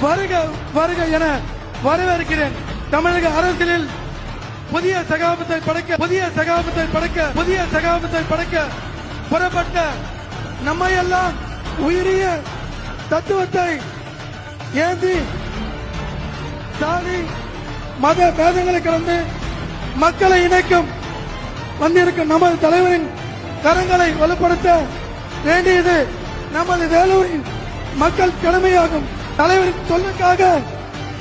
வருக வருக என வரவேற்கிறேன். தமிழக அரசியலில் புதிய சகாப்தத்தை படைக்க புறப்பட்ட நம்மையெல்லாம் உயரிய தத்துவத்தை ஏந்தி சாதி மத பேதங்களை கடந்து மக்களை இணைக்கும் வந்திருக்கும் நமது தலைவரின் கரங்களை வலுப்படுத்த வேண்டியது நமது வேலூரின் மக்கள் கடமையாகும். தலைவரின் சொல்லுக்காக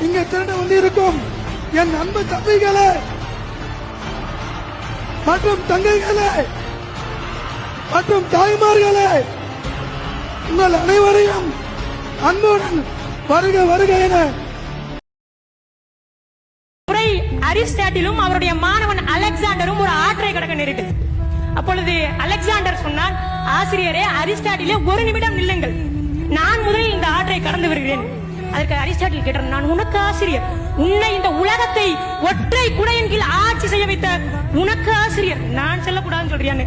இங்கு திரண்டு வந்திருக்கும் என் அன்பு தம்பிகளே மற்றும் தங்கைகளே மற்றும் தாய்மார்களே, உங்கள் அனைவரையும் அன்புடன் வருக வருக என அரிஸ்டாட்டிலும் அவருடைய மாணவன் அலெக்சாண்டரும் ஒரு ஆற்றை கடக்க நேரிட்டது. அப்பொழுது அலெக்சாண்டர் சொன்னான், ஆசிரியரே, அரிஸ்டாட்டிலே ஒரு நிமிடம் நில்லுங்கள், நான் முதலில் இந்த ஆற்றை கடந்து வருகிறேன். அதற்கு அரிஸ்டாட்டில் கேட்டார், நான் உனக்கு ஆசிரியர், உன்னை இந்த உலகத்தை ஒற்றை குடையின் கீழ் ஆட்சி செய்ய வைத்த உனக்கு ஆசிரியர், நான் செல்லக்கூடாதுன்னு சொல்றியான்னு.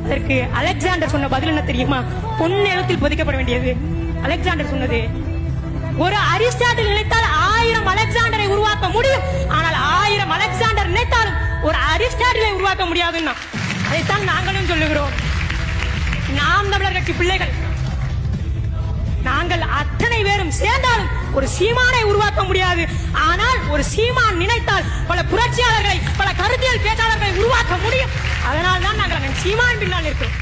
அதற்கு அலெக்சாண்டர் சொன்ன பதில் என்ன தெரியுமா? பொன் எழுத்தில் பொதிக்கப்பட வேண்டியது. அலெக்சாண்டர் சொன்னது, ஒரு அரிஸ்டாட்டில் நினைத்தால் 1000 அலெக்சாண்டரை உருவாக்க முடியும், ஆனால் 1000 அலெக்சாண்டர் நினைத்தாலும் ஒரு அரிஸ்டாட்டிலை உருவாக்க முடியாதுன்னா. அதைத்தான் நாங்களும் சொல்லுகிறோம். நாம் தமிழர் கட்சி பிள்ளைகள், நாங்கள் அத்தனை பேரும் சேர்ந்தாலும் ஒரு சீமானை உருவாக்க முடியாது. ஆனால் ஒரு சீமான் நினைத்தால் பல புரட்சியாளர்களை, பல கருத்தியல் பேச்சாளர்களை உருவாக்க முடியும். அதனால் தான் நாங்கள் சீமான் பின்னால் இருக்கிறோம்.